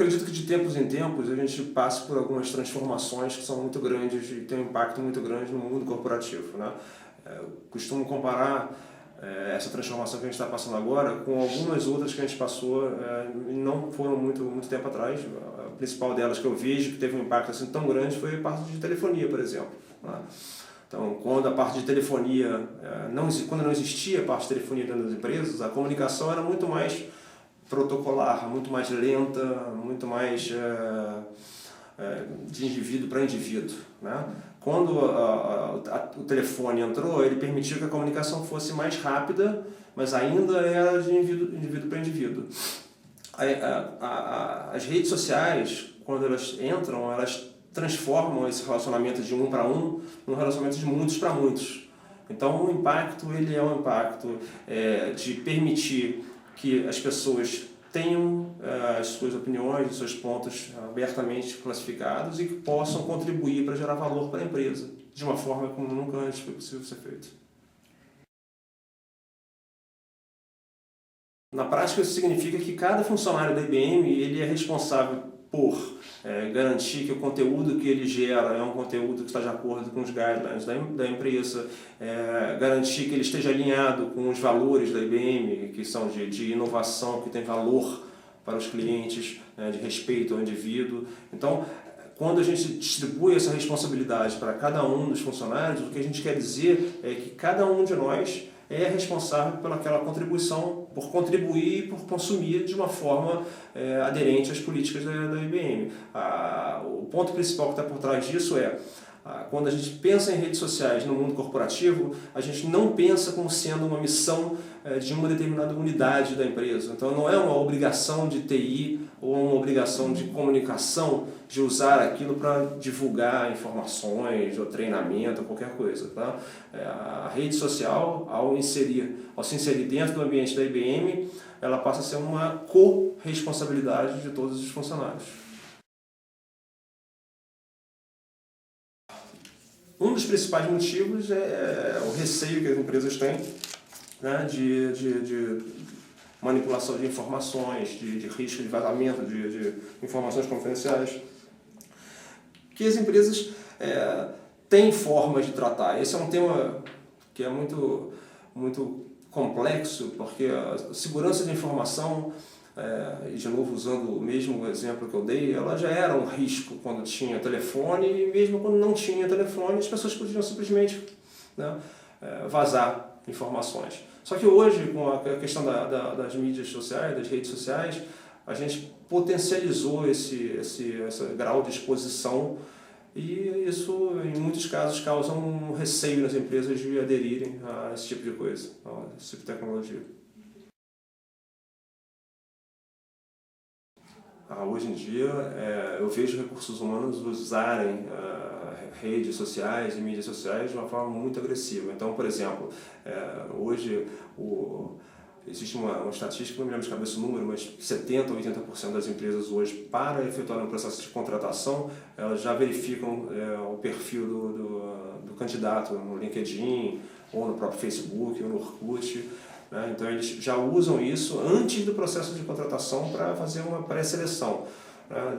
acredito que de tempos em tempos a gente passa por algumas transformações que são muito grandes e têm um impacto muito grande no mundo corporativo, né? Eu costumo comparar essa transformação que a gente está passando agora com algumas outras que a gente passou e não foram muito tempo atrás. A principal delas que eu vejo que teve um impacto assim tão grande foi a parte de telefonia, por exemplo, né? Então, quando a parte de telefonia, quando não existia a parte de telefonia dentro das empresas, a comunicação era muito mais protocolar, muito mais lenta, muito mais de indivíduo para indivíduo, né? Quando o telefone entrou, ele permitiu que a comunicação fosse mais rápida, mas ainda era de indivíduo para indivíduo. As redes sociais, quando elas entram, elas transformam esse relacionamento de um para um num relacionamento de muitos para muitos. Então, o impacto ele é um impacto de permitir que as pessoas tenham as suas opiniões, os seus pontos abertamente classificados e que possam contribuir para gerar valor para a empresa, de uma forma como nunca antes foi possível ser feito. Na prática, isso significa que cada funcionário da IBM ele é responsável por garantir que o conteúdo que ele gera é um conteúdo que está de acordo com os guidelines da empresa, garantir que ele esteja alinhado com os valores da IBM, que são de inovação, que tem valor para os clientes, de respeito ao indivíduo. Então, quando a gente distribui essa responsabilidade para cada um dos funcionários, o que a gente quer dizer é que cada um de nós é responsável pelaquela contribuição, por contribuir e por consumir de uma forma aderente às políticas da IBM. O ponto principal que está por trás disso quando a gente pensa em redes sociais no mundo corporativo, a gente não pensa como sendo uma missão de uma determinada unidade da empresa. Então não é uma obrigação de TI ou uma obrigação de comunicação de usar aquilo para divulgar informações ou treinamento ou qualquer coisa, tá? A rede social, ao se inserir dentro do ambiente da IBM, ela passa a ser uma co-responsabilidade de todos os funcionários. Um dos principais motivos é o receio que as empresas têm, né, de manipulação de informações, de risco de vazamento de informações confidenciais, que as empresas têm formas de tratar. Esse é um tema que é muito complexo, porque a segurança de informação, e de novo usando o mesmo exemplo que eu dei, ela já era um risco quando tinha telefone, e mesmo quando não tinha telefone, as pessoas podiam simplesmente, né, vazar informações. Só que hoje, com a questão das mídias sociais, das redes sociais, a gente potencializou esse grau de exposição e isso, em muitos casos, causa um receio nas empresas de aderirem a esse tipo de coisa, a esse tipo de tecnologia. Hoje em dia, eu vejo recursos humanos usarem redes sociais e mídias sociais de uma forma muito agressiva. Então, por exemplo, hoje existe uma estatística, não me lembro de cabeça o número, mas 70% ou 80% das empresas hoje, para efetuar um processo de contratação, elas já verificam o perfil do candidato no LinkedIn, ou no próprio Facebook, ou no Orkut. Então eles já usam isso antes do processo de contratação para fazer uma pré-seleção.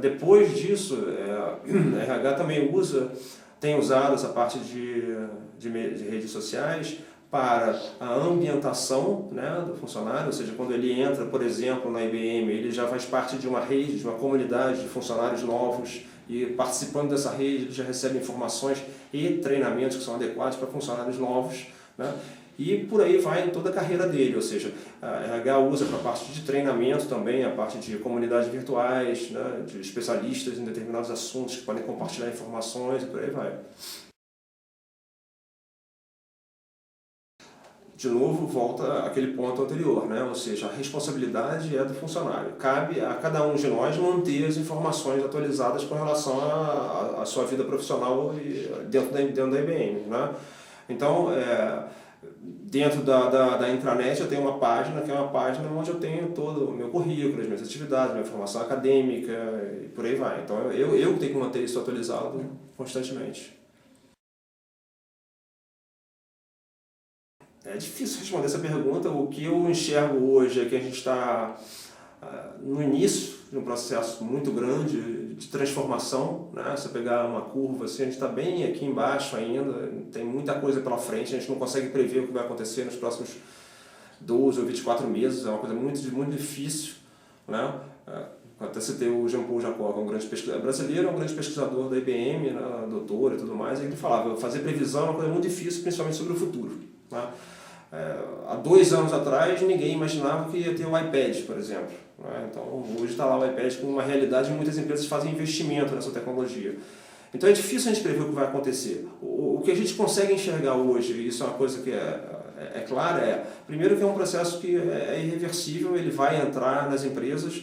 Depois disso, a RH também tem usado essa parte de redes sociais para a ambientação, né, do funcionário, ou seja, quando ele entra, por exemplo, na IBM, ele já faz parte de uma rede, de uma comunidade de funcionários novos e participando dessa rede ele já recebe informações e treinamentos que são adequados para funcionários novos, né? E por aí vai em toda a carreira dele, ou seja, a RH usa para a parte de treinamento também, a parte de comunidades virtuais, né, de especialistas em determinados assuntos que podem compartilhar informações e por aí vai. De novo, volta àquele ponto anterior, né? Ou seja, a responsabilidade é do funcionário. Cabe a cada um de nós manter as informações atualizadas com relação à sua vida profissional dentro da IBM, né? Então, dentro da intranet eu tenho uma página, que é uma página onde eu tenho todo o meu currículo, as minhas atividades, minha formação acadêmica e por aí vai. Então eu tenho que manter isso atualizado constantemente. É difícil responder essa pergunta. O que eu enxergo hoje é que a gente está no início num processo muito grande de transformação, né? Se você pegar uma curva, assim, a gente está bem aqui embaixo ainda, tem muita coisa pela frente, a gente não consegue prever o que vai acontecer nos próximos 12 ou 24 meses, é uma coisa muito difícil, né? Até citei o Jean-Paul Jacob, um grande pesquisador brasileiro, um grande pesquisador da IBM, né, doutor e tudo mais, e ele falava, fazer previsão é uma coisa muito difícil, principalmente sobre o futuro, né? Há 2 anos atrás, ninguém imaginava que ia ter o iPad, por exemplo, né? Então, hoje está lá o iPad com uma realidade e muitas empresas fazem investimento nessa tecnologia. Então, é difícil a gente prever o que vai acontecer. O que a gente consegue enxergar hoje, e isso é uma coisa que é clara, primeiro que é um processo que é irreversível, ele vai entrar nas empresas.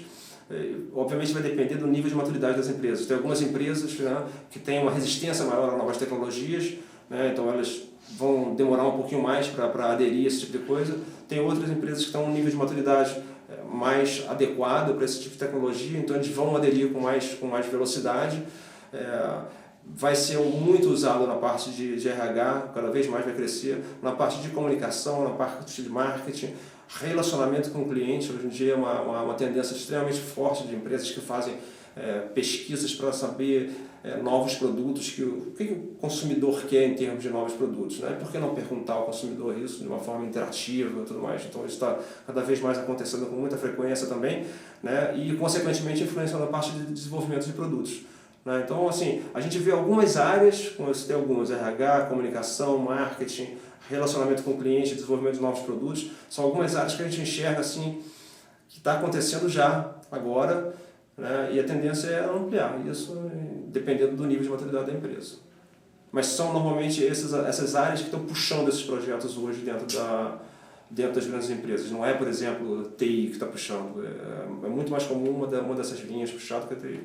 Obviamente vai depender do nível de maturidade das empresas. Tem algumas empresas, né, que têm uma resistência maior a novas tecnologias, né, então elas vão demorar um pouquinho mais para aderir a esse tipo de coisa. Tem outras empresas que estão um nível de maturidade mais adequado para esse tipo de tecnologia, então eles vão aderir com mais velocidade. Vai ser muito usado na parte de RH, cada vez mais vai crescer, na parte de comunicação, na parte de marketing. Relacionamento com o cliente, hoje em dia é uma tendência extremamente forte de empresas que fazem pesquisas para saber novos produtos, o que o consumidor quer em termos de novos produtos, né? Por que não perguntar ao consumidor isso de uma forma interativa e tudo mais? Então isso está cada vez mais acontecendo com muita frequência também, né? E consequentemente influenciando a parte de desenvolvimento de produtos, né? Então assim, a gente vê algumas áreas, como eu citei algumas, RH, comunicação, marketing, relacionamento com o cliente, desenvolvimento de novos produtos, são algumas áreas que a gente enxerga assim, que está acontecendo já, agora, né? E a tendência é ampliar isso, dependendo do nível de maturidade da empresa. Mas são normalmente essas áreas que estão puxando esses projetos hoje dentro das grandes empresas. Não é, por exemplo, TI que está puxando, é muito mais comum uma dessas linhas puxar do que a TI.